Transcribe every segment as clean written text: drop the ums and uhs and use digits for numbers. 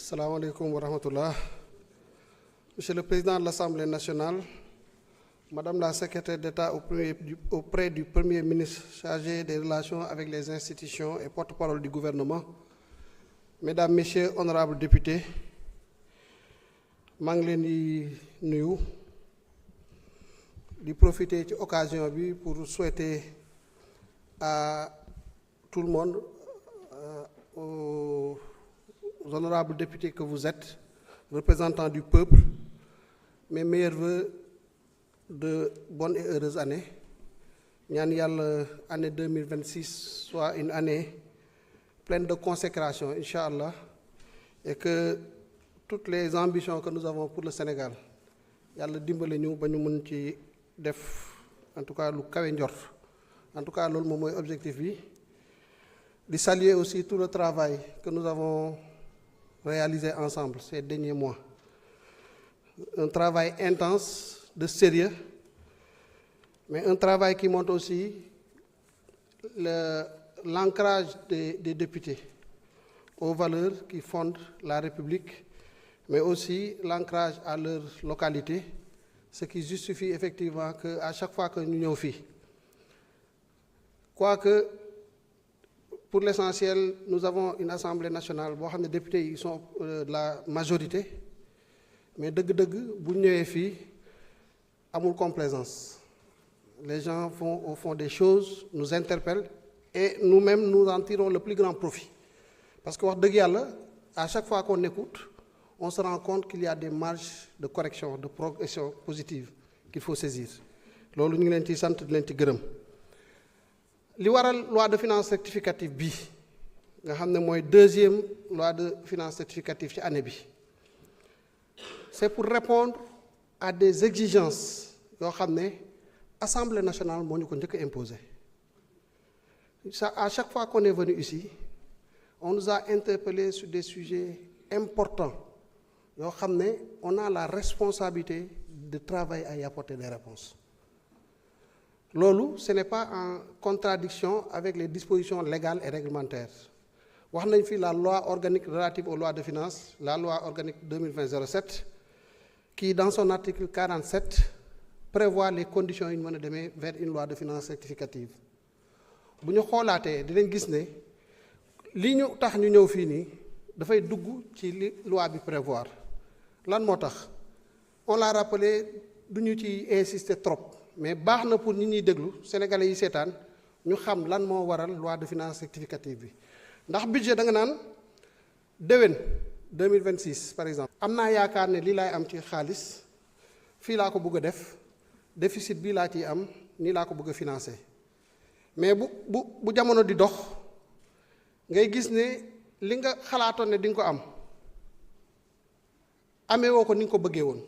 Assalamu alaikum wa rahmatullah. Monsieur le Président de l'Assemblée nationale, Madame la Secrétaire d'État auprès du Premier ministre chargé des relations avec les institutions et porte-parole du gouvernement, Mesdames, Messieurs, honorables députés, maa ngi leen di nuyu di profiter ci occasion bi pour souhaiter à tout le monde, aux honorables députés que vous êtes, représentants du peuple, mes meilleurs vœux de bonne et heureuse année. ñaan yàlla année 2026 soit une année pleine de consécration, Inch'Allah, et que toutes les ambitions que nous avons pour le Sénégal, yàlla dimbale ñu ba ñu mën ci def en tout cas lu kawe njort. En tout cas loolu moom mooy objectif bi. Di saluer aussi tout le travail que nous avons réalisé ensemble ces derniers mois. Un travail intense, de sérieux, mais un travail qui montre aussi l'ancrage des députés aux valeurs qui fondent la République, mais aussi l'ancrage à leur localité, ce qui justifie effectivement qu'à chaque fois que nous sommes ici, quoique pour l'essentiel, nous avons une Assemblée nationale, les députés ils sont de la majorité, mais dëgg-dëgg bu ñu ñëwee fii amul complaisance. Les gens font au fond des choses, nous interpellent et nous-mêmes nous en tirons le plus grand profit. Parce que wax dëgg yàlla, à chaque fois qu'on écoute, on se rend compte qu'il y a des marges de correction, de progression positive qu'il faut saisir. Loolu ñu ngi leen ci sant di leen ci gërëm. Li waral loi de finances rectificative bi nga xam ne mooy deuxième loi de finances rectificative ci année bi, c'est pour répondre à des exigences yoo xam ne Assemblée nationale moo ñu ko njëkk a imposé. Ça, à chaque fois qu'on est venu ici, on nous a interpellés sur des sujets importants yoo xam ne on a la responsabilité de travailler à y apporter des réponses. Loolu, ce n'est pas en contradiction avec les dispositions légales et réglementaires. Wax nañ fi la loi organique relative aux lois de finances, la loi organique 2020-07, qui dans son article 47 prévoit les conditions yu ñu mën a demee vers une loi de finances rectificative. Bu ñu xoolaatee dinañ gis ne li ñu tax ñu ñëw fii nii dafay dugg ci li loi bi prévoir. Lan moo tax on l'a rappelé, du ñu ci insister trop, mais baax na pour ñi ñuy déglu sénégalais yi seetaan ñu xam lan moo waral loi de finances rectificative bi. Ndax budget da nga naan déwén 2026 par exemple, am naa yaakaar ne lii laay am ci xaalis fii laa ko bëgg a def, déficit bii laa ciy am nii laa ko bëgg a financer. Mais bu jamono di dox ngay gis ne li nga xalaatoon ne di nga ko am amee woo ko ni nga ko bëggee woon.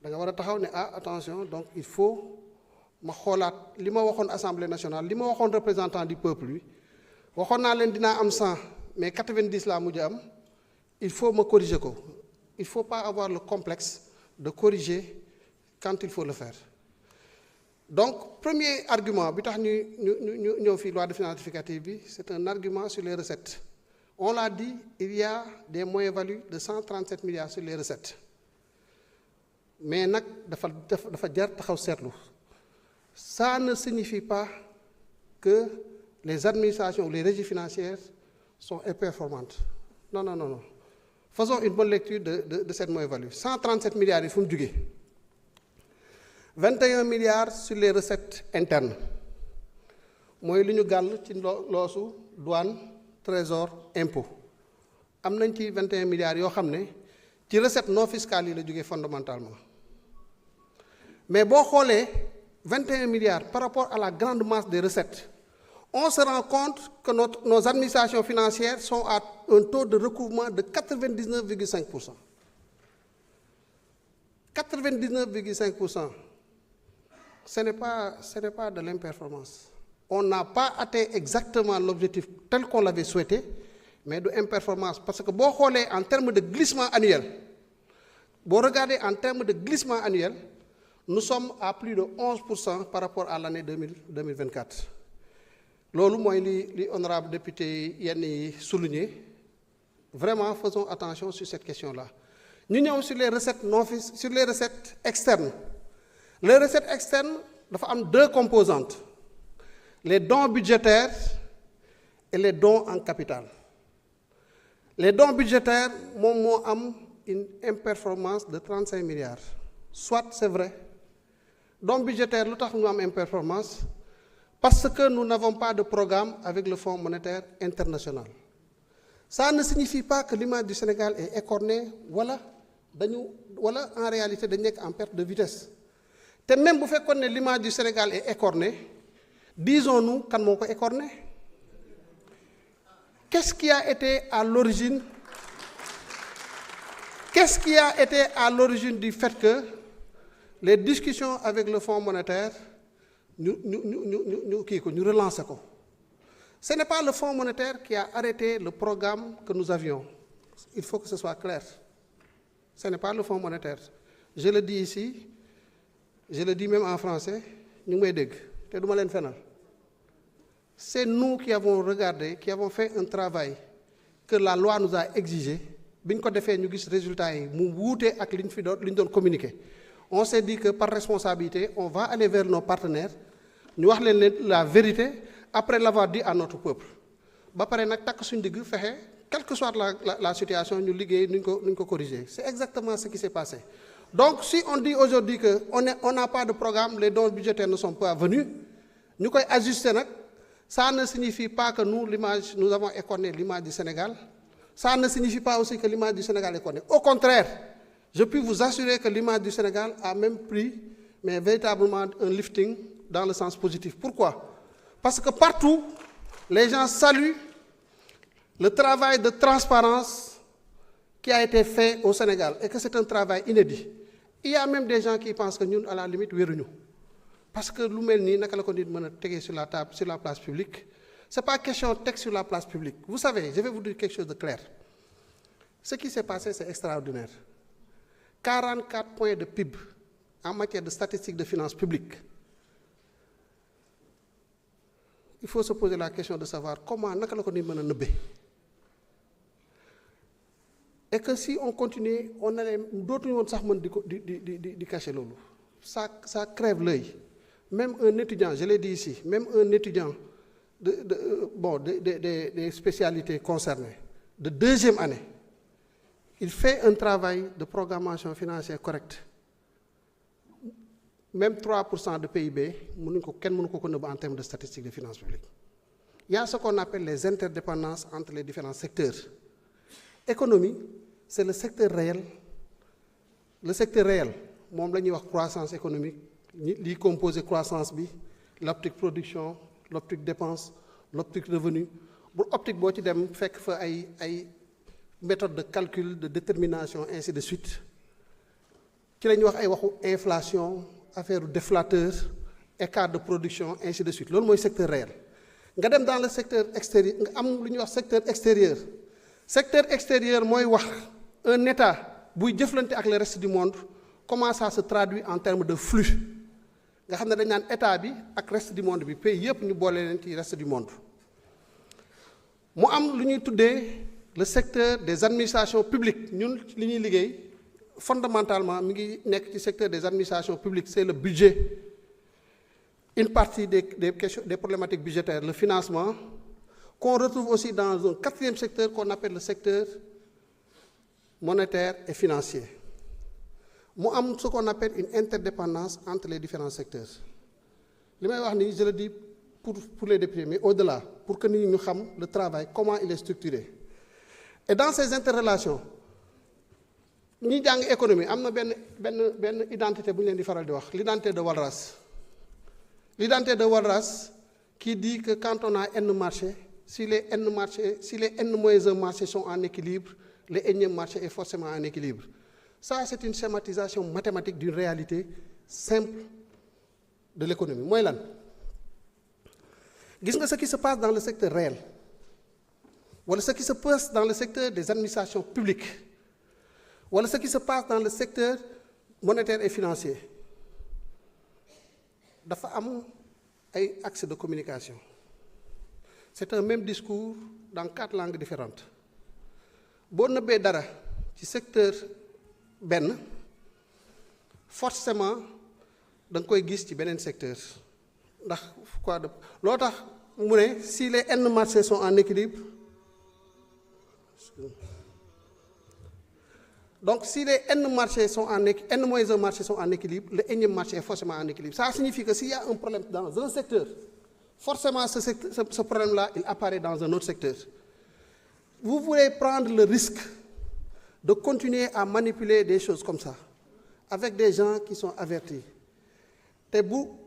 Da nga war a taxaw ne attention, donc il faut ma xoolaat li ma waxoon Assemblée nationale, li ma waxoon représentant du peuple bi waxoon naa leen dinaa am 100 mais 90 laa mujj am, il faut me corriger ko. Il faut pas avoir le complexe de corriger quand il faut le faire. Donc premier argument bi tax ñu ñëw fii loi de finances rectificative bi, c'est un argument sur les recettes. On l'a dit, il y a des moyens-values de 137 milliards sur les recettes. Mais nag dafa jar taxaw seetlu. Ça ne signifie pas que les administrations ou les régies financières sont imperformantes. Non, non, non, non. Faisons une bonne lecture de cette moyen-value. 137 milliards, il faut me juger. 21 milliards sur les recettes internes. Moi, li ñu gàll ci loosu douane, trésor, impôt. Am nañ ci 21 milliards yoo xam ne ci recettes non fiscales yi la jógee fondamentalement. Mais boo xoolee 21 milliards par rapport à la grande masse des recettes, on se rend compte que nos administrations financières sont à un taux de recouvrement de 99,5%. 99,5%. Ce n'est pas de l'imperformance. On n'a pas atteint exactement l'objectif tel qu'on l'avait souhaité, mais de imperformance. Parce que boo xoolee en termes de glissement annuel, boo regardez en termes de glissement annuel, nous sommes à plus de 11% par rapport à l'année 2024. loolu mooy li honorable député yenn yi souligné Vraiment, faisons attention sur cette question-là. Nous sommes sur les recettes sur les recettes externes. Les recettes externes, il y a deux composantes. Les dons budgétaires et les dons en capital. Les dons budgétaires, ont une imperformance de 35 milliards. Soit c'est vrai. Dons budgétaires, nous avons une imperformance parce que nous n'avons pas de programme avec le Fonds monétaire international. Ça ne signifie pas que l'image du Sénégal est écornée, voilà en réalité, nous sommes en perte de vitesse. Et même si vous faites que l'image du Sénégal est écornée, disons-nous quand on est écorné. Qu'est-ce qui a été à l'origine du fait que les discussions avec le Fonds monétaire, nous relançons? Ce n'est pas le Fonds monétaire qui a arrêté le programme que nous avions. Il faut que ce soit clair. Ce n'est pas le Fonds monétaire. Je le dis ici, je le dis même en français, c'est nous qui avons regardé, qui avons fait un travail que la loi nous a exigé. On s'est dit que par responsabilité, on va aller vers nos partenaires, nous allons la vérité, après l'avoir dit à notre peuple. Quelle que soit la situation, nous allons corriger. C'est exactement ce qui s'est passé. Donc, si on dit aujourd'hui qu'on n'a pas de programme, les dons budgétaires ne sont pas venus, nous allons ajuster. Ça ne signifie pas que nous avons écorné l'image du Sénégal. Ça ne signifie pas aussi que l'image du Sénégal est écornée. Au contraire, je puis vous assurer que l'image du Sénégal a même pris, mais véritablement un lifting dans le sens positif. Pourquoi? Parce que partout, les gens saluent le travail de transparence qui a été fait au Sénégal et que c'est un travail inédit. Il y a même des gens qui pensent que nous, à la limite, nous. Parce que nous, sur la table, sur la place publique, ce n'est pas question de texte sur la place publique. Vous savez, je vais vous dire quelque chose de clair. Ce qui s'est passé, c'est extraordinaire. 44 points de PIB en matière de statistiques de finances publiques. Il faut se poser la question de savoir comment nous pouvons. Et que si on continue, on allait d'autres cacher l'eau. Ça crève l'œil. Même un étudiant, je l'ai dit ici, même un étudiant des spécialités concernées, de deuxième année, il fait un travail de programmation financière correcte. Même 3% de PIB, en termes de statistiques de finances publiques. Il y a ce qu'on appelle les interdépendances entre les différents secteurs. Économie, c'est le secteur réel. Le secteur réel, la croissance économique, li composé croissance bi, l'optique production, l'optique dépense, l'optique revenu. Pour l'optique, il y a des méthodes de calcul, de détermination, ainsi de suite. Qui y a inflation, affaire déflateur, écart de production, ainsi de suite. C'est le secteur réel. Dans le secteur extérieur, le secteur extérieur. Secteur extérieur, c'est un État qui est avec le reste du monde, comment ça se traduit en termes de flux. Nga xamné dañ nan état bi ak reste du monde bi pays yépp ñu bolé len ci reste du monde mu am lu ñuy tuddé le secteur des administrations publiques ñun li ñuy liggéey fondamentalement mi ngi nekk ci secteur des administrations publiques c'est le budget une partie des questions des problématiques budgétaires le financement qu'on retrouve aussi dans un quatrième secteur qu'on appelle le secteur monétaire et financier. Moi, ce qu'on appelle une interdépendance entre les différents secteurs. Je le dis pour les députés, mais au-delà, pour que nous sachions le travail, comment il est structuré. Et dans ces interrelations, nous avons l'économie, nous avons une identité, l'identité de Walras. L'identité de Walras qui dit que quand on a N marchés, si les N-1 marchés sont en équilibre, les N marché est forcément en équilibre. Ça, c'est une schématisation mathématique d'une réalité simple de l'économie. Moi, là, vous voyez ce qui se passe dans le secteur réel, ou ce qui se passe dans le secteur des administrations publiques, ou ce qui se passe dans le secteur monétaire et financier. Il y a un axe de communication. C'est un même discours dans 4 langues différentes. boo nëbbee dara ci secteur benn forcément da nga koy gis ci beneen secteur ndax quoi de loo tax mu ne si les N marchés sont en équilibre donc si les N marchés sont en équilibre, N-1 marchés sont en équilibre, le énième marché est forcément en équilibre. Ça signifie que s'il y a un problème dans un secteur, forcément ce problème-là, il apparaît dans un autre secteur. Vous voulez prendre le risque de continuer à manipuler des choses comme ça, avec des gens qui sont avertis. Et vous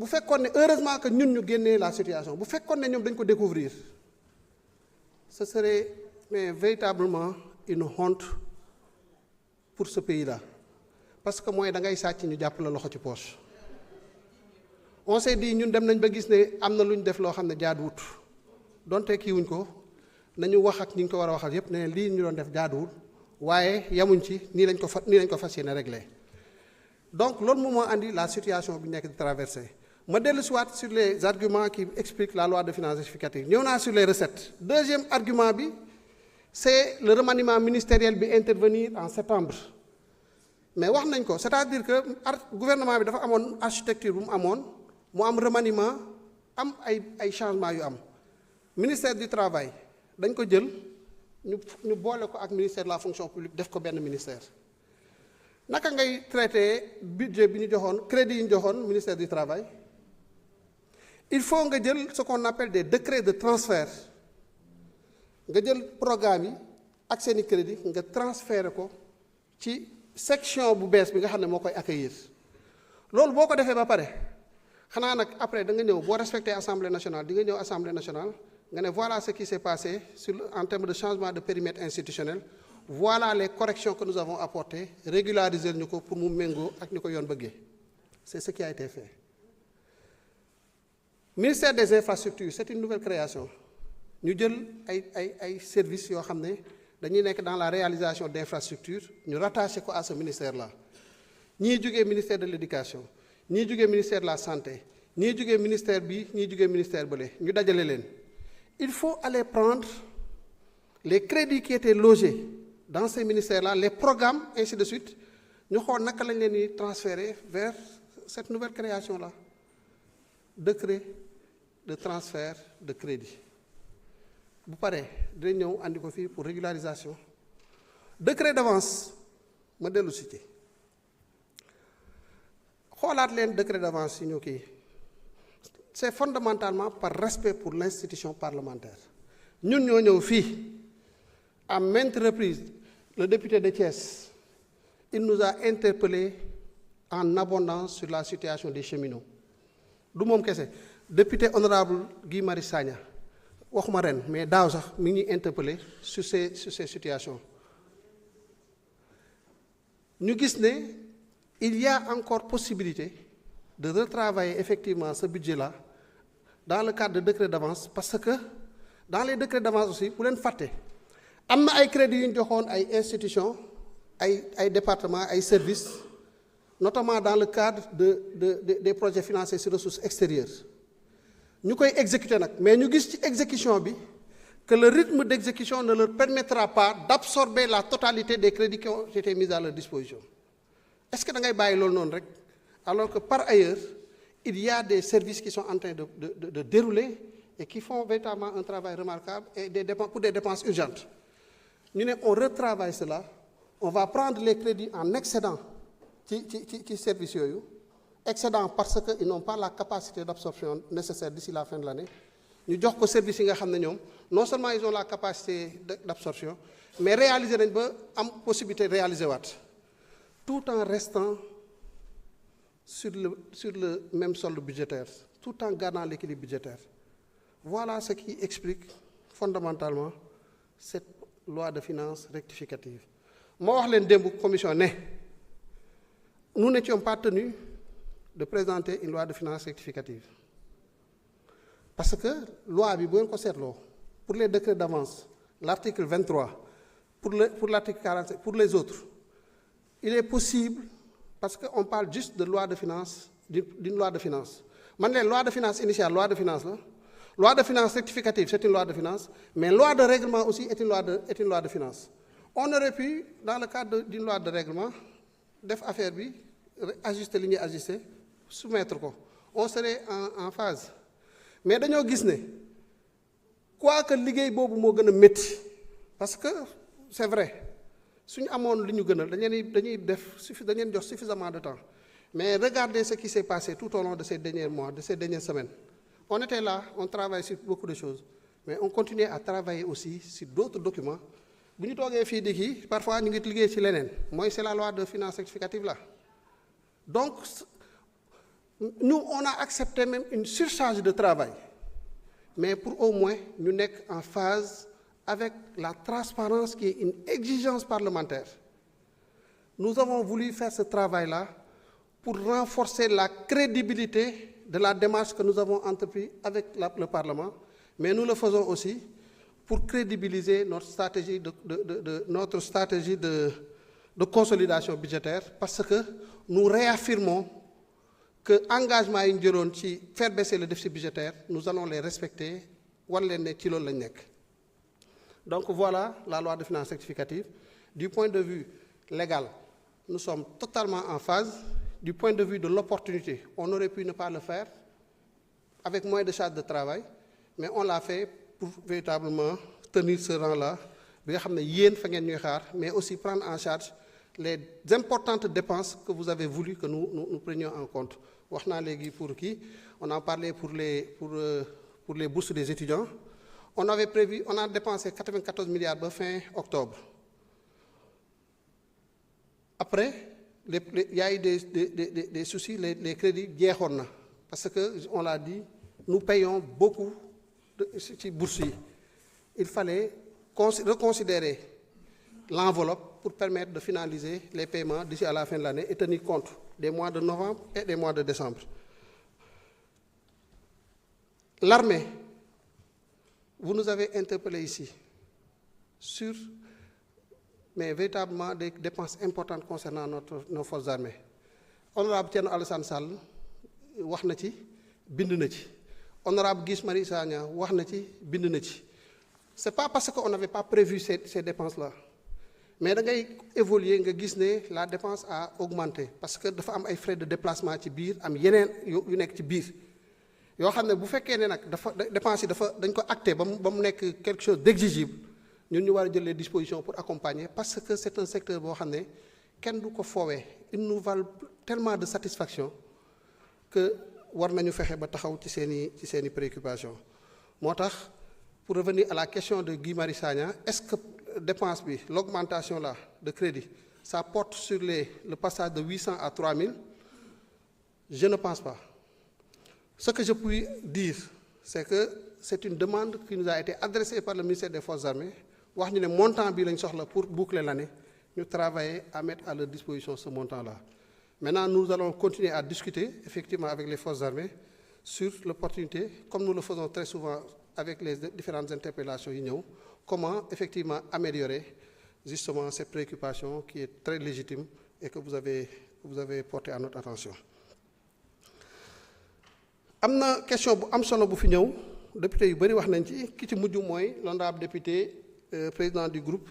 faites connaître, heureusement que nous gagnons la situation, vous faites connaître, nous devons découvrir. Ce serait véritablement une honte pour ce pays-là. Parce que moi, je suis venu à la poche. On s'est dit, nous devons nous dire que nous devons faire ce qu'on a fait. Donc, nous devons wax ak ñi ko wara waxal yépp né li ñu doon def jaadul waaye yamuñ ci ni lañ ko fassiyé régler. Donc lool mo andi la situation bi nek di traverser. Ma delu ci wat sur les arguments qui expliquent la loi de finances rectificative. Ñëw na sur les recettes. Deuxième argument bi c'est le remaniement ministériel bi intervenir en septembre. Mais wax nañ ko, c'est-à-dire que gouvernement bi dafa amone architecture bu mu amone, mu am remaniement, am ay changements yu am. Ministère du travail dañ ko jël ñu boole ko ak ministère de la fonction publique def ko benn ministère naka ngay traiter budget bi ñu joxoon crédit yi ñu joxoon ministère du travail il faut nga jël ce qu'on appelle des décrets de transfert nga jël programme yi ak seeni crédit nga transférer ko ci section bu bees bi nga xam ne moo koy accueillir loolu boo ko defee ba pare xanaa nag après da nga ñëw boo respecter assemblée nationale di nga ñëw assemblée nationale voilà ce qui s'est passé en termes de changement de périmètre institutionnel. Voilà les corrections que nous avons apportées, régulariser nous pour nous mengo ak ñuko yoon bëggé. C'est ce qui a été fait. Ministère des infrastructures, c'est une nouvelle création. Nous jël ay services yo xamné dañuy nekk dans la réalisation d'infrastructures, ñu rattaché ko à ce ministère-là. Ñi jógee ministère de l'éducation, ñi jógee ministère de la santé, ñi jógee ministère bi, ñi jógee ministère bële, ñu dajalé leen. Il faut aller prendre les crédits qui étaient logés dans ces ministères-là, les programmes, ainsi de suite. Nous allons transférer vers cette nouvelle création-là. Décret de transfert de crédit. Vous parlez, nous allons pour régularisation. Décret d'avance, modèle cité. Décret d'avance, c'est fondamentalement par respect pour l'institution parlementaire. Nous avons fait, à maintes reprises, le député de Thiès, il nous a interpellés en abondance sur la situation des cheminots. Le député honorable Guy Marius Sagna, mais Daouza m'a interpellé sur ces situations. Nous avons il y a encore possibilité de retravailler effectivement ce budget-là dans le cadre de décrets d'avance, parce que dans les décrets d'avance aussi, pour les faire, il y a des crédits qui ont des institutions, des départements, des services, notamment dans le cadre des projets financés sur ressources extérieures. Nous pouvons exécuter, mais nous avons l'exécution que le rythme d'exécution ne leur permettra pas d'absorber la totalité des crédits qui ont été mis à leur disposition. Est-ce que vous avez fait alors que par ailleurs, il y a des services qui sont en train de dérouler et qui font véritablement un travail remarquable et pour des dépenses urgentes. On retravaille cela, on va prendre les crédits en excédent qui services excédent parce qu'ils n'ont pas la capacité d'absorption nécessaire d'ici la fin de l'année. Nous disons que les services, non seulement ils ont la capacité d'absorption, mais réaliser la possibilité de réaliser tout en restant sur le même solde budgétaire, tout en gardant l'équilibre budgétaire. Voilà ce qui explique fondamentalement cette loi de finances rectificative. Moi, je vous commission, nous n'étions pas tenus de présenter une loi de finances rectificative. Parce que la loi, pour les décrets d'avance, l'article 23, pour l'article 47, pour les autres, il est possible, parce qu'on parle juste de loi de finances, d'une loi de finances. Maintenant, loi de finances initiale, loi de finances rectificative, c'est une loi de finances, mais loi de règlement aussi est une loi de finances. On aurait pu, dans le cadre d'une loi de règlement, def affaire bi ajuster li ñuy ajuster soumettre ko on serait en phase mais dañoo gis ne quoi que liggéey boobu moo gën a métti parce que c'est vrai suñu amoon li ñu gënal dañuy jox suffisamment de temps mais regardez ce qui s'est passé tout au long de ces derniers mois de ces dernières semaines on était là on travaille sur beaucoup de choses mais on continue à travailler aussi sur d'autres documents bu ñu toogee fii di kii parfois ñu ngi liggéey ci leneen mooy c'est la loi de finances rectificative là donc nous on a accepté même une surcharge de travail mais pour au moins ñu nekk en phase avec la transparence qui est une exigence parlementaire. Nous avons voulu faire ce travail-là pour renforcer la crédibilité de la démarche que nous avons entreprise avec le Parlement, mais nous le faisons aussi pour crédibiliser notre stratégie de consolidation budgétaire parce que nous réaffirmons que engagement yi ñu jëloon ci faire baisser le déficit budgétaire nous allons les respecter war leen ne ci loolu lañ nekk. Donc voilà la loi de finances rectificative. Du point de vue légal, nous sommes totalement en phase. Du point de vue de l'opportunité, on aurait pu ne pas le faire avec moins de charge de travail, mais on l'a fait pour véritablement tenir ce rang-là, mais aussi prendre en charge les importantes dépenses que vous avez voulu que nous prenions en compte. On a parlé pour les bourses des étudiants. On avait prévu, on a dépensé 94 milliards fin octobre. Après, il y a eu des soucis, les crédits, parce qu'on l'a dit, nous payons beaucoup de boursiers. Il fallait reconsidérer l'enveloppe pour permettre de finaliser les paiements d'ici à la fin de l'année et tenir compte des mois de novembre et des mois de décembre. L'armée, vous nous avez interpellé ici sur mais véritablement des dépenses importantes concernant nos forces armées. Honorable Thierno Alassane Sall wax na ci bind na ci honorable Guy Marius Sagna wax na ci bind na ci. C'est pas parce qu'on n'avait pas prévu ces dépenses-là mais da ngay évoluer nga gis ne la dépense a augmenté parce que dafa am ay frais de déplacement ci biir am yeneen yu nekk ci biir yoo xam ne bu fekkee ne nag dafa dépense yi dañ ko acté ba mu nekk quelque chose d'exigible ñun ñu war a jël les dispositions pour accompagner parce que c'est un secteur boo xam ne kenn du ko foowee il nous valent tellement de satisfaction que war nañu fexe ba taxaw ci seeni préoccupations moo tax pour revenir à la question de Guy Marius Sagna est-ce que dépense bi l'augmentation là de crédit ça porte sur le passage de 800 à 3000 je ne pense pas. Ce que je puis dire c'est que c'est une demande qui nous a été adressée par le ministère des Forces armées wax ñu ne montant bi lañ soxla pour boucler l'année ñu travailler à mettre à leur disposition ce montant-là. Maintenant nous allons continuer à discuter effectivement avec les Forces armées sur l'opportunité comme nous le faisons très souvent avec les différentes interpellations yi ñëw comment effectivement améliorer justement cette préoccupation qui est très légitime et que vous avez porté à notre attention. Am na question bu am solo bu fi ñëw député yu bëri wax nañ ci ki ci mujj mooy l'honorable député président du groupe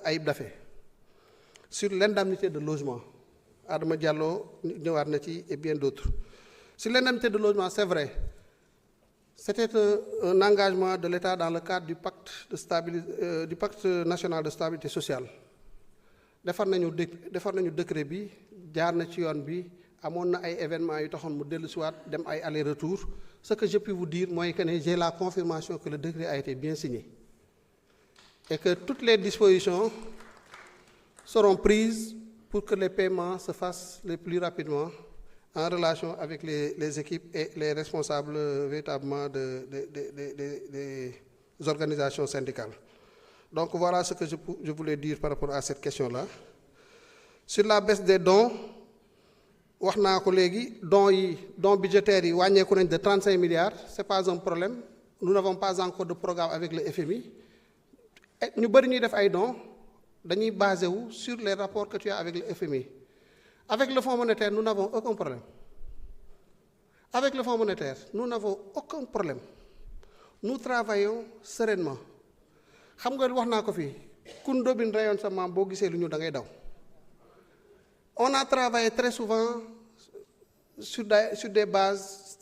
Ayib Daffé sur l'indemnité de logement Adama Diallo ñëwaat na ci et bien d'autres. Sur l'indemnité de logement c'est vrai c'était un engagement de l'État dans le cadre du pacte national de stabilité sociale defar nañu décret bi jaar na ci yoon bi amoon na ay événements yu taxoon mu dellu siwaat dem ay aller-retour ce que je puis vous dire mooy que ne j'ai la confirmation que le décret a été bien signé et que toutes les dispositions seront prises pour que les paiements se fassent le plus rapidement en relation avec les équipes et les responsables véritablement des organisations syndicales. Donc voilà ce que je voulais dire par rapport à cette question-là. Sur la baisse des dons, wax naa ko léegi dons budgétaires yi wàññeeku nañ de 35 milliards c'est pas un problème nous n'avons pas encore de programme avec le FMI ñu bëri ñuy def ay dons dañuy basé wu sur les rapports que tu as avec le FMI. Avec le Fonds monétaire, nous n'avons aucun problème. Avec le Fonds monétaire, nous n'avons aucun problème. Nous travaillons sereinement. Xam nga wax naa ko fii kun dobin rayon sa maam boo gisee lu ñu da ngay daw. On a travaillé très souvent sur des bases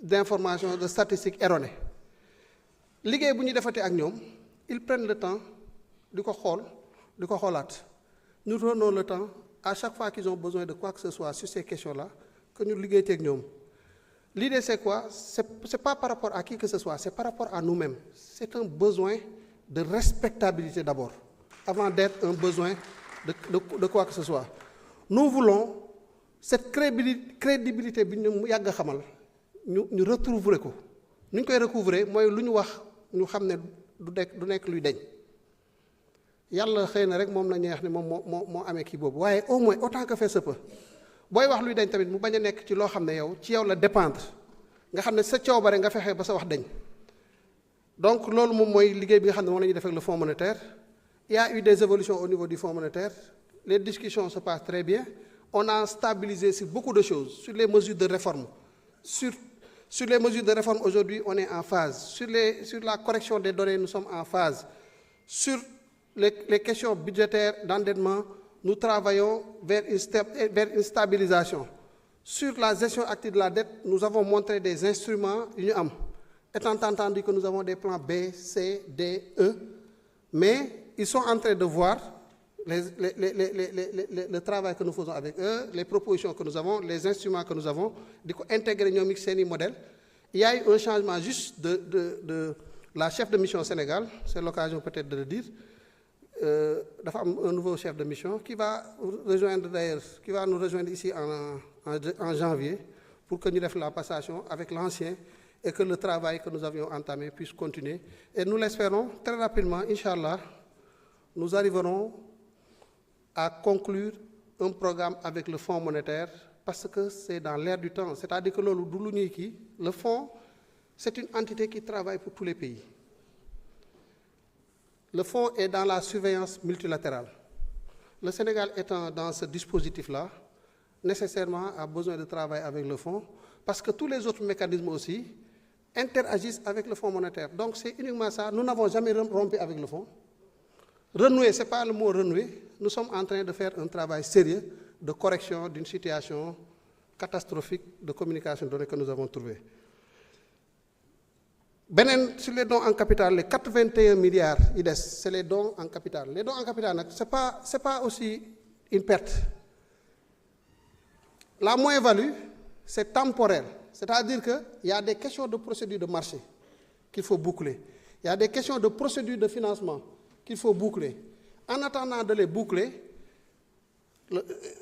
d'informations, de statistiques erronées. liggéey bu ñu defatee ak ñoom ils prennent le temps di ko xool di ko xoolaat. Nous prenons le temps à chaque fois qu'ils ont besoin de quoi que ce soit sur ces questions-là que ñu liggéey ak ñoom. L'idée c'est quoi? C'est pas par rapport à qui que ce soit, c'est par rapport à nous-mêmes. C'est un besoin de respectabilité d'abord, avant d'être un besoin de quoi que ce soit. Nous voulons cette crédibilité bi ñu yàgg a xamal ñu retrouver ko. Nu ñu koy recouvrer mooy lu ñu wax ñu xam ne du nekk luy deñ. Yàlla xëy na rek moom la ñuy wax ne moom moo amee kii boobu waaye au moins autant que faire se peut booy wax luy dañ tamit mu bañ a nekk ci loo xam ne yow ci yow la dépendre nga xam ne sa coobare nga fexe ba sa wax dañ. Donc loolu moom mooy liggéey bi nga xam ne moom la ñuy def ak le Fonds monétaire. Il y a eu des évolutions au niveau du Fonds monétaire. Les discussions se passent très bien. On a stabilisé sur beaucoup de choses, sur les mesures de réforme. Sur les mesures de réforme aujourd'hui, on est en phase. Sur la correction des données, nous sommes en phase. Sur les questions budgétaires d'endettement, nous travaillons vers une stabilisation. Sur la gestion active de la dette, nous avons montré des instruments, étant entendu que nous avons des plans B, C, D, E, mais ils sont en train de voir le travail que nous faisons avec eux, les propositions que nous avons, les instruments que nous avons, intégrer nos modèles. Il y a eu un changement juste de la chef de mission Sénégal, c'est l'occasion peut-être de le dire, un nouveau chef de mission qui va nous rejoindre ici en janvier pour que nous fassions la passation avec l'ancien et que le travail que nous avions entamé puisse continuer. Et nous l'espérons très rapidement, Inch'Allah, nous arriverons à conclure un programme avec le Fonds monétaire parce que c'est dans l'air du temps. C'est-à-dire que le Fonds, c'est une entité qui travaille pour tous les pays. Le Fonds est dans la surveillance multilatérale. Le Sénégal étant dans ce dispositif-là, nécessairement a besoin de travailler avec le Fonds parce que tous les autres mécanismes aussi interagissent avec le Fonds monétaire. Donc c'est uniquement ça. Nous n'avons jamais rompu avec le Fonds. Renouer, ce n'est pas le mot renouer. Nous sommes en train de faire un travail sérieux de correction d'une situation catastrophique de communication donnée que nous avons trouvée. Sur les dons en capital, les 81 milliards, c'est les dons en capital. Les dons en capital, ce n'est pas aussi une perte. La moins-value, c'est temporel. C'est-à-dire qu'il y a des questions de procédure de marché qu'il faut boucler. Il y a des questions de procédure de financement qu'il faut boucler. En attendant de les boucler,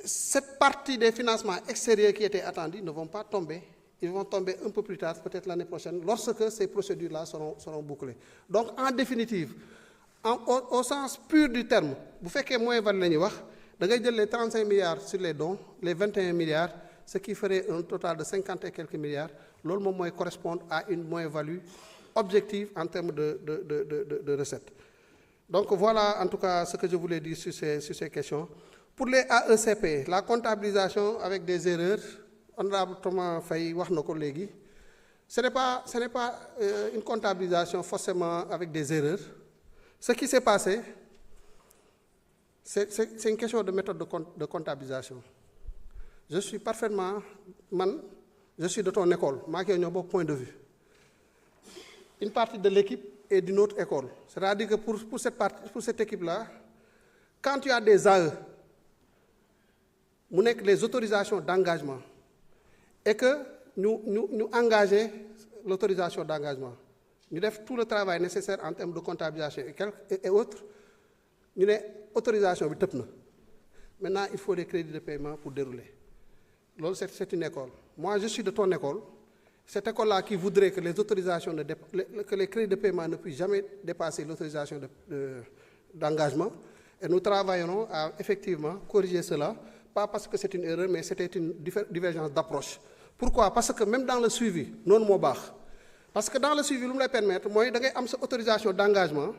cette partie des financements extérieurs qui étaient attendus ne vont pas tomber. Ils vont tomber un peu plus tard, peut-être l'année prochaine, lorsque ces procédures-là seront bouclées. Donc, en définitive, au sens pur du terme, vous faites que moins value, vous avez les 35 milliards sur les dons, les 21 milliards, ce qui ferait un total de 50 et quelques milliards. L'autre moins correspond à une moins-value objective en termes de recettes. Donc voilà en tout cas ce que je voulais dire sur ces questions. Pour les AECP, la comptabilisation avec des erreurs, honorable Thomas Faye wax na ko léegi, ce n'est pas une comptabilisation forcément avec des erreurs. Ce qui s'est passé, c'est une question de méthode de comptabilisation. Je suis parfaitement, je suis de ton école, moi qui ai un bon point de vue. Une partie de l'équipe est d'une autre école. C'est-à-dire que pour cette équipe-là, quand tu as des AE, les autorisations d'engagement, et que nous engageons l'autorisation d'engagement, nous faisons tout le travail nécessaire en termes de comptabilisation et autres, nous avons autorisation. Maintenant, il faut des crédits de paiement pour dérouler. C'est une école. Moi, je suis de ton école. Cette école-là qui voudrait que les autorisations, que les crédits de paiement ne puissent jamais dépasser l'autorisation d'engagement. Et nous travaillerons à effectivement corriger cela, pas parce que c'est une erreur, mais c'était une divergence d'approche. Pourquoi? Parce que même dans le suivi, non mobile. Parce que dans le suivi, nous me permettre, moi, d'avoir cette autorisation d'engagement,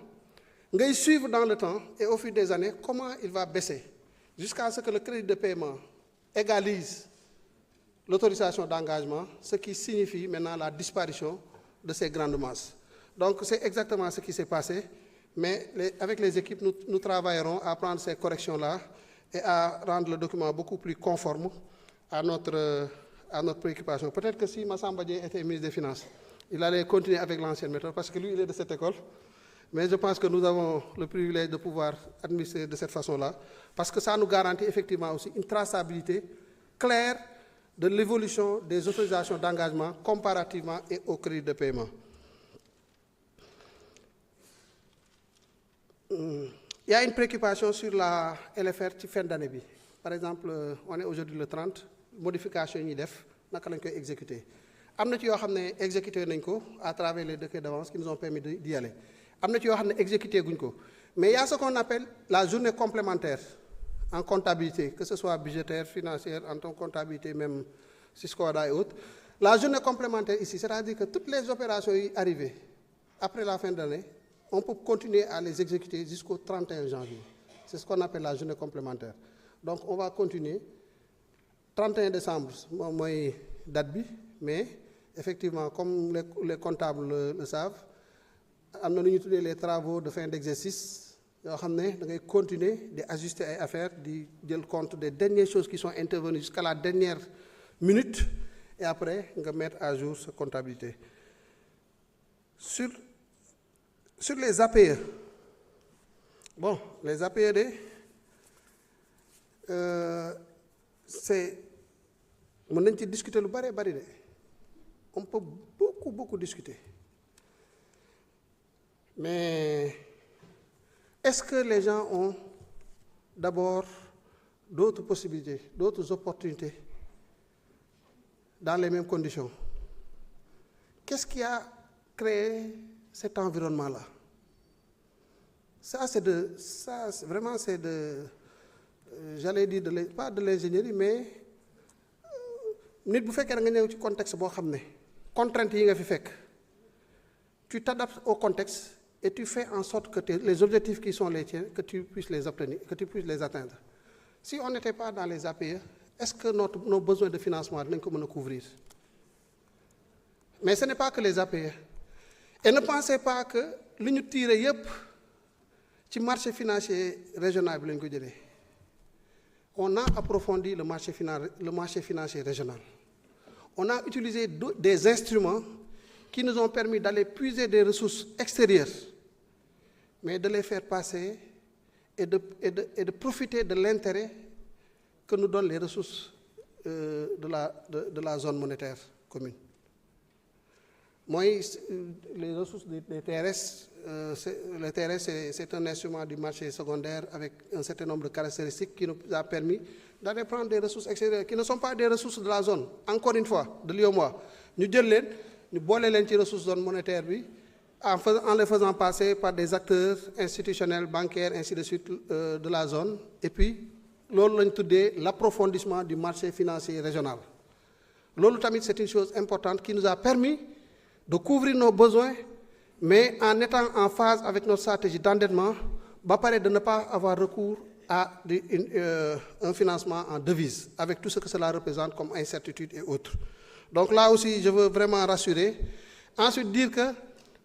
de suivre dans le temps et au fil des années comment il va baisser, jusqu'à ce que le crédit de paiement égalise l'autorisation d'engagement, ce qui signifie maintenant la disparition de ces grandes masses. Donc c'est exactement ce qui s'est passé. Mais avec les équipes, nous travaillerons à prendre ces corrections-là et à rendre le document beaucoup plus conforme à notre préoccupation. Peut-être que si Massamba Dièye était ministre des Finances, il allait continuer avec l'ancienne méthode, parce que lui, il est de cette école. Mais je pense que nous avons le privilège de pouvoir administrer de cette façon-là, parce que ça nous garantit effectivement aussi une traçabilité claire de l'évolution des autorisations d'engagement comparativement et au crédit de paiement. Il y a une préoccupation sur la LFR ci fin d'année bi. Par exemple, on est aujourd'hui le 30, modification yi ñuy def naka lañ koy exécuter. Am na ci yoo xam ne exécuté nañ ko à travers les décrets d'avance qui nous ont permis d'y aller. Am na ci yoo xam ne exécuté guñ ko. Mais il y a ce qu'on appelle la journée complémentaire en comptabilité, que ce soit budgétaire, financière, en tant que comptabilité, même Siscoda et autres. La journée complémentaire ici, c'est-à-dire que toutes les opérations y arrivées après la fin d'année, on peut continuer à les exécuter jusqu'au 31 janvier. C'est ce qu'on appelle la journée complémentaire. Donc on va continuer. 31 décembre, mooy date bi, mais effectivement, comme les comptables le savent, am na lu ñu tuddee les travaux de fin d'exercice yoo xam ne da ngay continuer di ajuster ay affaires di jël compte des dernières choses qui sont intervenues jusqu'à la dernière minute et après nga mettre à jour sa comptabilité. Sur les APE, bon, les APE c'est mën nañ ci discuter lu bari de on peut beaucoup discuter mais est-ce que les gens ont d'abord d'autres possibilités, d'autres opportunités dans les mêmes conditions? Qu'est-ce qui a créé cet environnement-là? Vraiment c'est de j'allais dire pas de l'ingénierie, mais nit bu fekkee da nga ñëw ci contexte boo xam ne contraintes yi nga fi fekk tu t'adaptes au contexte et tu fais en sorte que les objectifs qui sont les tiens, que tu puisses les obtenir, que tu puisses les atteindre. Si on n'était pas dans les APE, est-ce que nos besoins de financement dinañ ko mën a couvrir? Mais ce n'est pas que les APE. Et ne pensez pas que li ñu tiré yépp ci marché financier régional bi lañ ko jëlee. On a approfondi le marché financier régional. On a utilisé des instruments qui nous ont permis d'aller puiser des ressources extérieures, mais de les faire passer et de profiter de l'intérêt que nous donnent les ressources de la zone monétaire commune. Moi, les ressources des TRS, le TRS c'est un instrument du marché secondaire avec un certain nombre de caractéristiques qui nous a permis d'aller prendre des ressources extérieures qui ne sont pas des ressources de la zone. Encore une fois, de l'UEMOA, ñu jël leen ñu boole leen ci ressources zone monétaire bi en les faisant passer par des acteurs institutionnels, bancaires, ainsi de suite de la zone. Et puis loolu lañ tuddee l'approfondissement du marché financier régional. Loolu tamit c'est une chose importante qui nous a permis de couvrir nos besoins, mais en étant en phase avec notre stratégie d'endettement, ba pare de ne pas avoir recours à un financement en devise, avec tout ce que cela représente comme incertitude et autres. Donc là aussi, je veux vraiment rassurer. Ensuite, dire que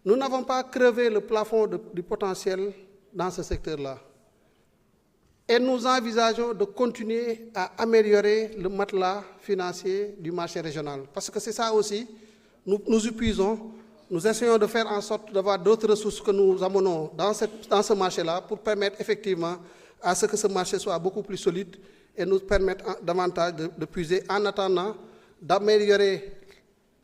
nous n'avons pas crevé le plafond du potentiel dans ce secteur-là. Et nous envisageons de continuer à améliorer le matelas financier du marché régional. Parce que c'est ça aussi. Nous épuisons, nous essayons de faire en sorte d'avoir d'autres ressources que nous amenons dans ce marché-là pour permettre effectivement à ce que ce marché soit beaucoup plus solide et nous permettre davantage de puiser en attendant d'améliorer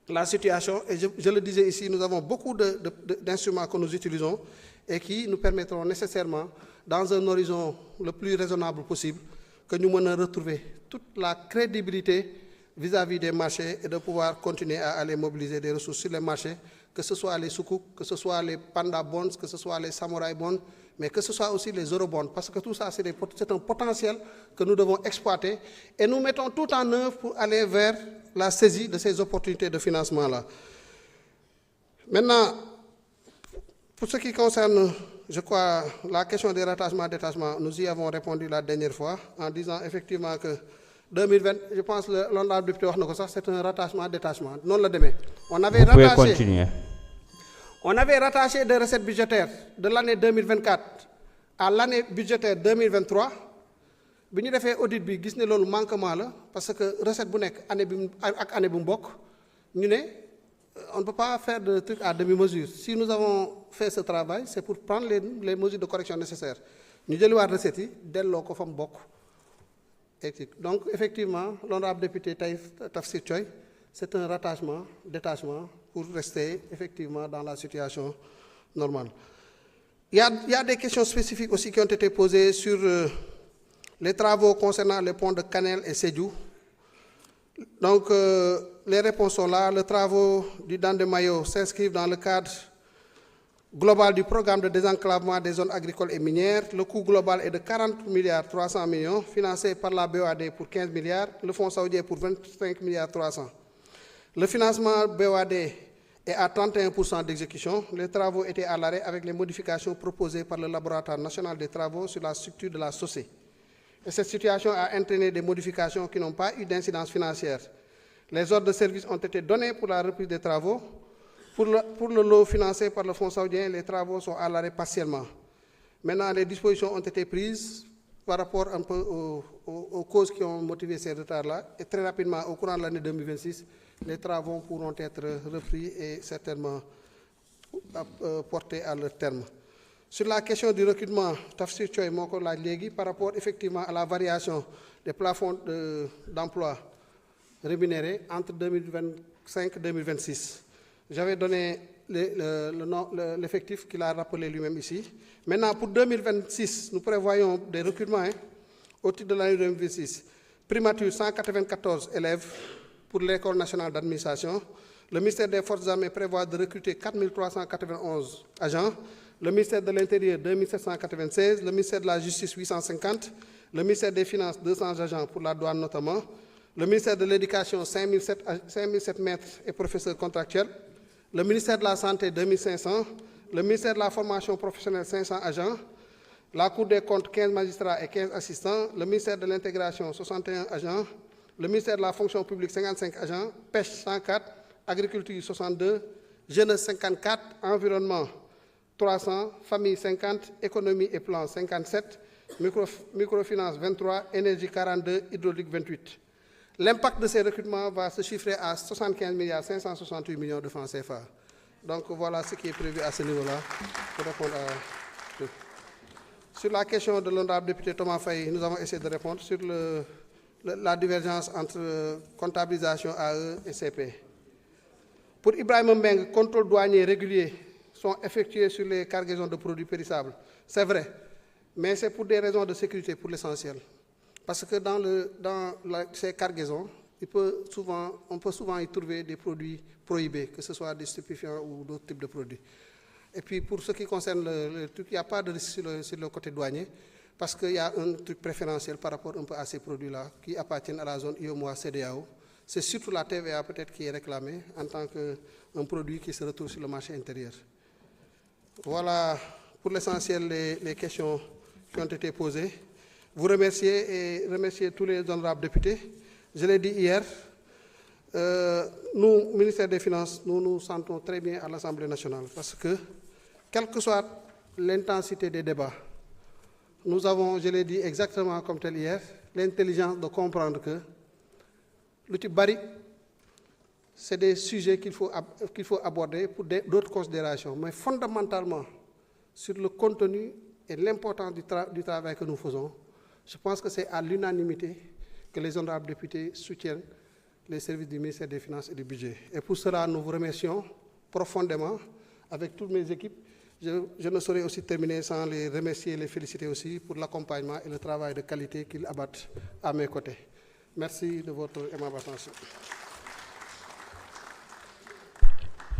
la situation. Et je le disais ici, nous avons beaucoup d'instruments que nous utilisons et qui nous permettront nécessairement, dans un horizon le plus raisonnable possible, que nous puissions retrouver toute la crédibilité vis-à-vis des marchés et de pouvoir continuer à aller mobiliser des ressources sur les marchés, que ce soit les sukuk, que ce soit les panda bonds, que ce soit les samouraï bonds, mais que ce soit aussi les eurobonds, parce que tout ça c'est un potentiel que nous devons exploiter et nous mettons tout en œuvre pour aller vers la saisie de ces opportunités de financement-là. Maintenant, pour ce qui concerne, je crois, la question des rattachements-détachements, nous y avons répondu la dernière fois en disant effectivement que 2020, je pense que l'honorable député wax na ko sax, c'est un rattachement-détachement. Non la demee. On On avait rattaché des recettes budgétaires de l'année 2024 à l'année budgétaire 2023. Bi ñu defee audit bi gis ne loolu manquement la parce que recette bu nekk année bi ak année bu mu bokk ñu ne on ne peut pas faire de trucs à demi-mesure. Si nous avons fait ce travail, c'est pour prendre les mesures de correction nécessaires. Ñu jëliwaat recettes yi delloo ko fa mu bokk. Donc effectivement, l'honorable député Tafsir Thioye, c'est un rattachement, détachement pour rester effectivement dans la situation normale. Il y a des questions spécifiques aussi qui ont été posées sur les travaux concernant les ponts de Kanel et Sédhiou. Donc, les réponses sont là. Les travaux du Dandemayo s'inscrivent dans le cadre global du programme de désenclavement des zones agricoles et minières. Le coût global est de 40 milliards 300 millions, financé par la BOAD pour 15 milliards, le Fonds saoudien pour 25 milliards 300. Le financement BOAD est à 31% d'exécution. Les travaux étaient à l'arrêt avec les modifications proposées par le laboratoire national des travaux sur la structure de la SOCE. Et cette situation a entraîné des modifications qui n'ont pas eu d'incidence financière. Les ordres de service ont été donnés pour la reprise des travaux. Pour le lot financé par le Fonds saoudien, les travaux sont à l'arrêt partiellement. Maintenant, les dispositions ont été prises par rapport un peu aux causes qui ont motivé ces retards-là. Et très rapidement, au courant de l'année 2026, les travaux pourront être repris et certainement portés à leur terme. Sur la question du recrutement, Tafsir Thioye moo ko laaj léegi par rapport effectivement à la variation des plafonds d'emploi rémunérés entre 2025 et 2026. J'avais donné l'effectif qu'il a rappelé lui-même ici. Maintenant, pour 2026, nous prévoyons des recrutements au titre de l'année 2026. Primature, 194 élèves pour l'École nationale d'administration. Le ministère des Forces armées prévoit de recruter 4 391 agents. Le ministère de l'Intérieur, 2796, le ministère de la Justice, 850, le ministère des Finances, 200 agents pour la douane notamment, le ministère de l'Éducation, 5007 maîtres et professeurs contractuels, le ministère de la Santé, 2500, le ministère de la Formation professionnelle, 500 agents, la Cour des comptes, 15 magistrats et 15 assistants, le ministère de l'Intégration, 61 agents, le ministère de la Fonction publique, 55 agents, Pêche, 104, Agriculture, 62, Jeunesse, 54, Environnement, 300, famille 50, économie et plan 57, microfinance 23, énergie 42, hydraulique 28. L'impact de ces recrutements va se chiffrer à 75 milliards 568 millions de francs CFA. Donc voilà ce qui est prévu à ce niveau-là pour répondre à tout. Sur la question de l'honorable député Thomas Faye, nous avons essayé de répondre sur la divergence entre comptabilisation AE et CP. Pour Ibrahim Mbeng, contrôle douanier régulier sont effectués sur les cargaisons de produits périssables. C'est vrai, mais c'est pour des raisons de sécurité pour l'essentiel. Parce que ces cargaisons, on peut souvent y trouver des produits prohibés, que ce soit des stupéfiants ou d'autres types de produits. Et puis pour ce qui concerne le truc, il n'y a pas de risque sur le côté douanier, parce qu'il y a un truc préférentiel par rapport un peu à ces produits-là qui appartiennent à la zone IOMOA CEDEAO. C'est surtout la TVA peut-être qui est réclamée en tant qu'un produit qui se retrouve sur le marché intérieur. Voilà pour l'essentiel les questions qui ont été posées. Vous remercier et remercier tous les honorables députés. Je l'ai dit hier, nous, ministère des Finances, nous nous sentons très bien à l'Assemblée nationale parce que, quelle que soit l'intensité des débats, nous avons, je l'ai dit exactement comme tel hier, l'intelligence de comprendre que le type bari, c'est des sujets qu'il faut aborder pour d'autres considérations, mais fondamentalement, sur le contenu et l'importance du travail que nous faisons, je pense que c'est à l'unanimité que les honorables députés soutiennent les services du ministère des Finances et du Budget. Et pour cela, nous vous remercions profondément avec toutes mes équipes. Je ne saurais aussi terminer sans les remercier et les féliciter aussi pour l'accompagnement et le travail de qualité qu'ils abattent à mes côtés. Merci de votre aimable attention.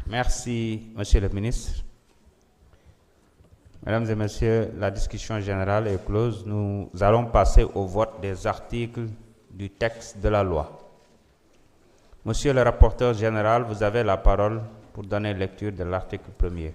Merci, Monsieur le ministre. Mesdames et Messieurs, la discussion générale est close. Nous allons passer au vote des articles du texte de la loi. Monsieur le rapporteur général, vous avez la parole pour donner lecture de l'article 1er.